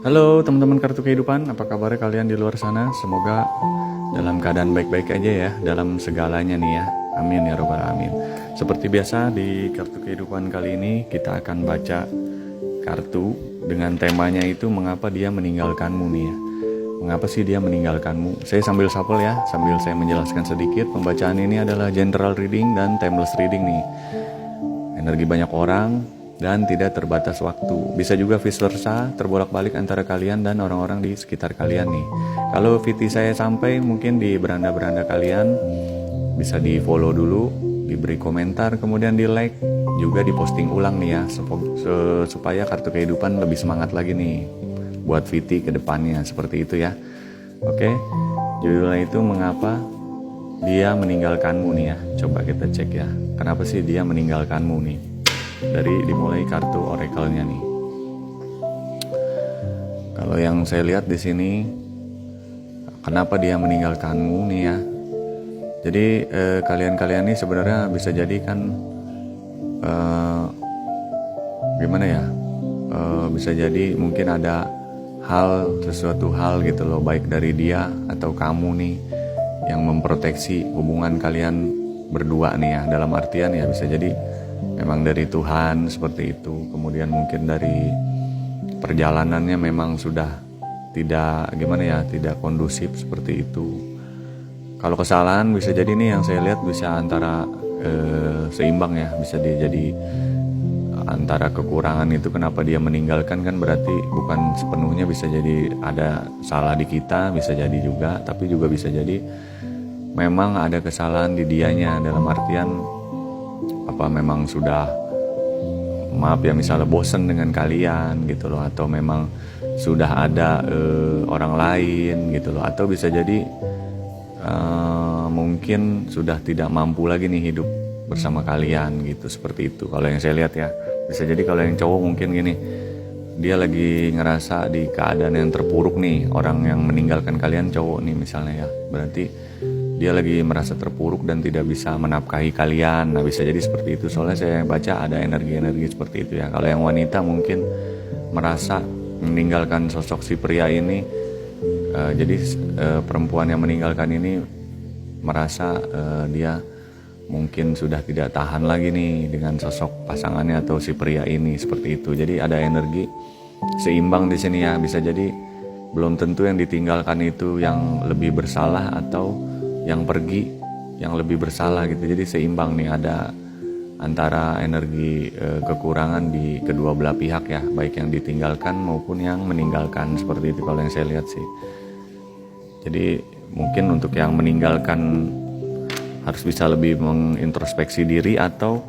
Halo teman-teman kartu kehidupan, apa kabar kalian di luar sana? Semoga dalam keadaan baik-baik aja ya, dalam segalanya nih ya. Amin ya robbal alamin. Seperti biasa di kartu kehidupan kali ini kita akan baca kartu dengan temanya itu mengapa dia meninggalkanmu nih ya. Mengapa sih dia meninggalkanmu? Saya sambil shuffle ya, sambil saya menjelaskan sedikit. Pembacaan ini adalah general reading dan timeless reading nih. Energi banyak orang dan tidak terbatas waktu. Bisa juga vice versa, terbolak-balik antara kalian dan orang-orang di sekitar kalian nih. Kalau VT saya sampai mungkin di beranda-beranda kalian, bisa di follow dulu, diberi komentar, kemudian di like, juga di posting ulang nih ya, supaya kartu kehidupan lebih semangat lagi nih buat VT ke depannya, seperti itu ya. Oke, judulnya itu mengapa dia meninggalkanmu nih ya. Coba kita cek ya, kenapa sih dia meninggalkanmu nih. Dari dimulai kartu oracle-nya nih. Kalau yang saya lihat di sini, kenapa dia meninggalkanmu nih ya. Jadi kalian-kalian ini sebenarnya bisa jadi kan gimana ya? Bisa jadi mungkin ada sesuatu hal gitu loh, baik dari dia atau kamu nih yang memproteksi hubungan kalian berdua nih ya. Dalam artian ya bisa jadi memang dari Tuhan seperti itu. Kemudian mungkin dari perjalanannya memang sudah tidak tidak kondusif seperti itu. Kalau kesalahan bisa jadi nih yang saya lihat bisa antara seimbang ya, bisa jadi antara kekurangan itu kenapa dia meninggalkan, kan berarti bukan sepenuhnya, bisa jadi ada salah di kita, bisa jadi juga, tapi juga bisa jadi memang ada kesalahan di dianya, dalam artian apa memang sudah maaf ya misalnya bosen dengan kalian gitu loh, atau memang sudah ada orang lain gitu loh, atau bisa jadi mungkin sudah tidak mampu lagi nih hidup bersama kalian gitu, seperti itu kalau yang saya lihat ya. Bisa jadi kalau yang cowok mungkin gini, dia lagi ngerasa di keadaan yang terpuruk nih, orang yang meninggalkan kalian cowok nih misalnya ya, berarti dia lagi merasa terpuruk dan tidak bisa menafkahi kalian. Nah bisa jadi seperti itu, soalnya saya baca ada energi-energi seperti itu ya. Kalau yang wanita mungkin merasa meninggalkan sosok si pria ini, jadi perempuan yang meninggalkan ini merasa dia mungkin sudah tidak tahan lagi nih dengan sosok pasangannya atau si pria ini, seperti itu. Jadi ada energi seimbang di sini ya. Bisa jadi belum tentu yang ditinggalkan itu yang lebih bersalah atau yang pergi yang lebih bersalah gitu. Jadi seimbang nih, ada antara energi kekurangan di kedua belah pihak ya, baik yang ditinggalkan maupun yang meninggalkan, seperti itu kalau yang saya lihat sih. Jadi mungkin untuk yang meninggalkan harus bisa lebih mengintrospeksi diri, atau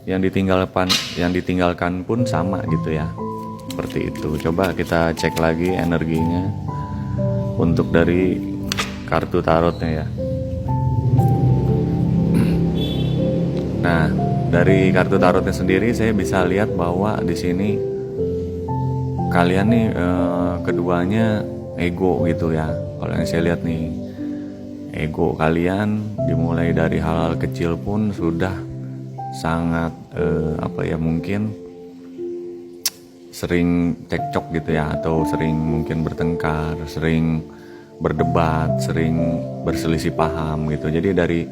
yang ditinggalkan pun sama gitu ya, seperti itu. Coba kita cek lagi energinya untuk dari kartu tarotnya ya. Nah dari kartu tarotnya sendiri saya bisa lihat bahwa di sini kalian nih keduanya ego gitu ya. Kalau yang saya lihat nih, ego kalian dimulai dari hal-hal kecil pun sudah sangat mungkin sering cekcok gitu ya, atau sering mungkin bertengkar, sering berdebat, sering berselisih paham gitu. Jadi dari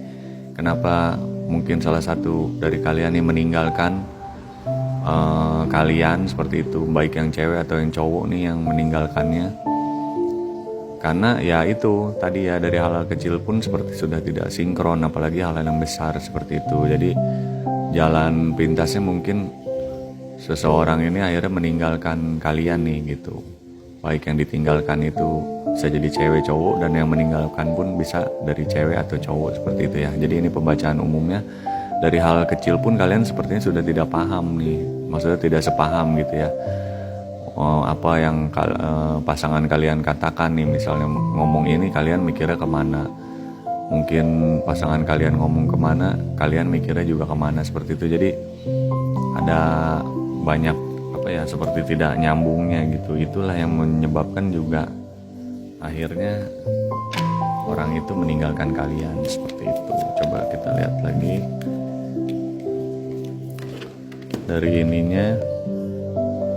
kenapa mungkin salah satu dari kalian yang meninggalkan kalian seperti itu, baik yang cewek atau yang cowok nih yang meninggalkannya, karena ya itu tadi ya, dari hal-hal kecil pun seperti sudah tidak sinkron, apalagi hal-hal yang besar seperti itu. Jadi jalan pintasnya mungkin seseorang ini akhirnya meninggalkan kalian nih gitu. Baik yang ditinggalkan itu bisa jadi cewek cowok, dan yang meninggalkan pun bisa dari cewek atau cowok, seperti itu ya. Jadi ini pembacaan umumnya, dari hal kecil pun kalian sepertinya sudah tidak paham nih, maksudnya tidak sepaham gitu ya. Apa yang pasangan kalian katakan nih, misalnya ngomong ini kalian mikirnya kemana, mungkin pasangan kalian ngomong kemana kalian mikirnya juga kemana, seperti itu. Jadi ada banyak seperti tidak nyambungnya gitu. Itulah yang menyebabkan juga akhirnya orang itu meninggalkan kalian, seperti itu. Coba kita lihat lagi dari ininya.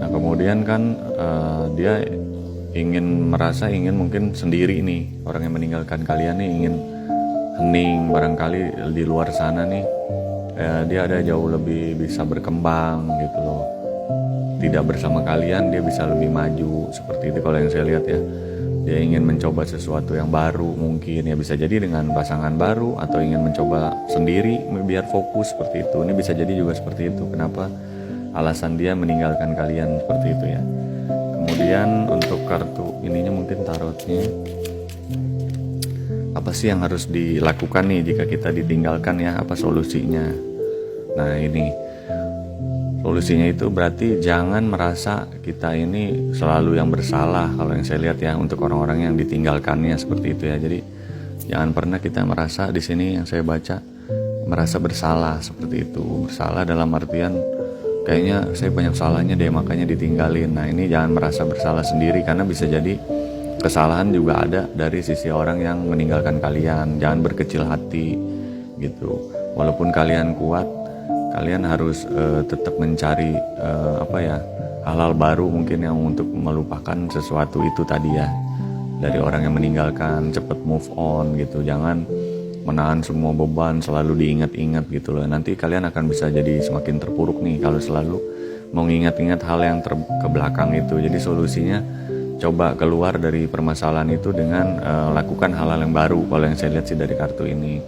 Nah kemudian kan dia ingin mungkin sendiri nih, orang yang meninggalkan kalian nih ingin hening, barangkali di luar sana nih dia ada jauh lebih bisa berkembang gitu loh, tidak bersama kalian dia bisa lebih maju, seperti itu kalau yang saya lihat ya. Dia ingin mencoba sesuatu yang baru, mungkin ya bisa jadi dengan pasangan baru, atau ingin mencoba sendiri biar fokus, seperti itu. Ini bisa jadi juga seperti itu, kenapa alasan dia meninggalkan kalian seperti itu ya. Kemudian untuk kartu ininya mungkin tarotnya, apa sih yang harus dilakukan nih jika kita ditinggalkan ya, apa solusinya. Nah ini solusinya itu berarti jangan merasa kita ini selalu yang bersalah, kalau yang saya lihat ya, untuk orang-orang yang ditinggalkannya seperti itu ya. Jadi jangan pernah kita merasa, di sini yang saya baca, merasa bersalah seperti itu. Bersalah dalam artian kayaknya saya banyak salahnya deh makanya ditinggalin. Nah ini jangan merasa bersalah sendiri, karena bisa jadi kesalahan juga ada dari sisi orang yang meninggalkan kalian. Jangan berkecil hati gitu. Walaupun kalian kuat, kalian harus tetap mencari hal-hal baru mungkin yang untuk melupakan sesuatu itu tadi ya, dari orang yang meninggalkan. Cepet move on gitu, jangan menahan semua beban selalu diingat-ingat gitu loh. Nanti kalian akan bisa jadi semakin terpuruk nih kalau selalu mau ingat-ingat hal yang ke belakang itu. Jadi solusinya coba keluar dari permasalahan itu dengan lakukan hal-hal yang baru, kalau yang saya lihat sih dari kartu ini.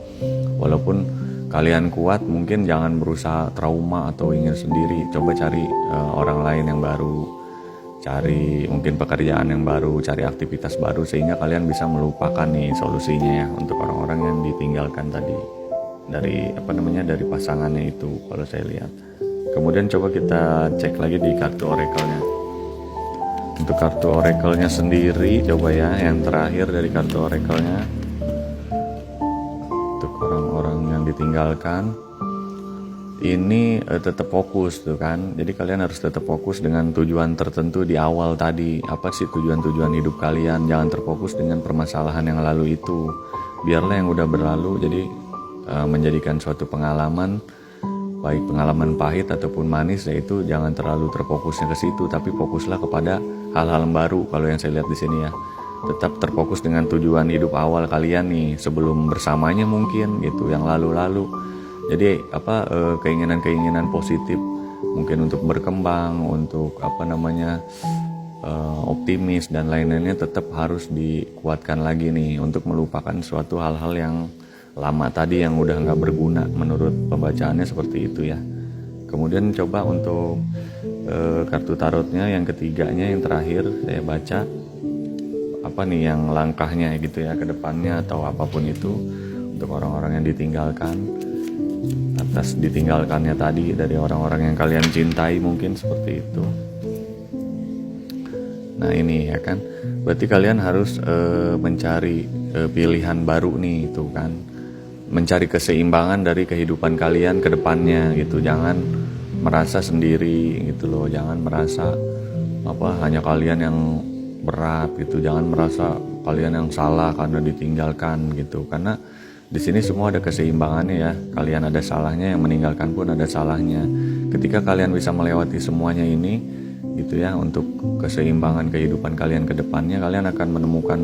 Walaupun kalian kuat, mungkin jangan berusaha trauma atau ingin sendiri. Coba cari orang lain yang baru, cari mungkin pekerjaan yang baru, cari aktivitas baru, sehingga kalian bisa melupakan nih solusinya ya, untuk orang-orang yang ditinggalkan tadi dari dari pasangannya itu, kalau saya lihat. Kemudian coba kita cek lagi di kartu oracle-nya. Untuk kartu oracle-nya sendiri, coba ya yang terakhir dari kartu oracle-nya, untuk orang-orang yang ditinggalkan ini tetap fokus tuh kan. Jadi kalian harus tetap fokus dengan tujuan tertentu di awal tadi. Apa sih tujuan-tujuan hidup kalian? Jangan terfokus dengan permasalahan yang lalu itu. Biarlah yang udah berlalu, jadi menjadikan suatu pengalaman, baik pengalaman pahit ataupun manis, yaitu jangan terlalu terfokusnya ke situ, tapi fokuslah kepada hal-hal baru. Kalau yang saya lihat di sini ya, tetap terfokus dengan tujuan hidup awal kalian nih, sebelum bersamanya mungkin gitu, yang lalu-lalu. Jadi keinginan-keinginan positif mungkin untuk berkembang, untuk optimis dan lain-lainnya tetap harus dikuatkan lagi nih, untuk melupakan suatu hal-hal yang lama tadi yang udah nggak berguna menurut pembacaannya, seperti itu ya. Kemudian coba untuk kartu tarotnya yang ketiganya, yang terakhir saya baca, apa nih yang langkahnya gitu ya ke depannya atau apapun itu untuk orang-orang yang ditinggalkan, atas ditinggalkannya tadi dari orang-orang yang kalian cintai, mungkin seperti itu. Nah ini ya kan, berarti kalian harus mencari pilihan baru nih, itu kan, mencari keseimbangan dari kehidupan kalian ke depannya gitu. Jangan merasa sendiri gitu loh, jangan merasa hanya kalian yang berat gitu, jangan merasa kalian yang salah karena ditinggalkan gitu, karena di sini semua ada keseimbangannya ya. Kalian ada salahnya, yang meninggalkan pun ada salahnya. Ketika kalian bisa melewati semuanya ini gitu ya, untuk keseimbangan kehidupan kalian ke depannya, kalian akan menemukan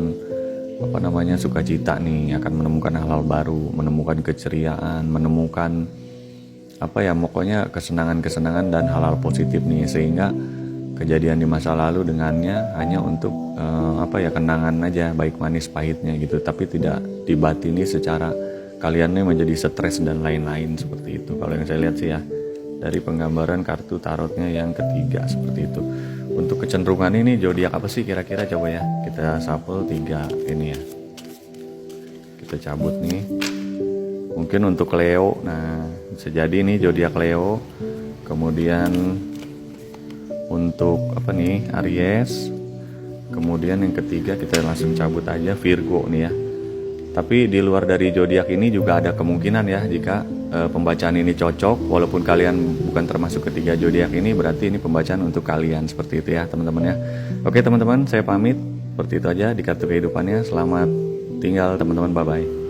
sukacita nih, akan menemukan hal-hal baru, menemukan keceriaan, menemukan pokoknya kesenangan-kesenangan dan hal-hal positif nih, sehingga kejadian di masa lalu dengannya hanya untuk kenangan aja, baik manis pahitnya gitu, tapi tidak dibatini secara kalian nih menjadi stres dan lain-lain, seperti itu kalau yang saya lihat sih ya dari penggambaran kartu tarotnya yang ketiga, seperti itu. Untuk kecenderungan ini zodiak apa sih kira-kira, coba ya kita shuffle 3 ini ya, kita cabut nih. Mungkin untuk Leo, nah bisa jadi nih zodiak Leo. Kemudian untuk Aries. Kemudian yang ketiga kita langsung cabut aja, Virgo nih ya. Tapi di luar dari zodiak ini juga ada kemungkinan ya, jika pembacaan ini cocok, walaupun kalian bukan termasuk ketiga zodiak ini, berarti ini pembacaan untuk kalian, seperti itu ya teman-teman ya. Oke teman-teman, saya pamit. Seperti itu aja di kartu kehidupannya. Selamat tinggal teman-teman, bye-bye.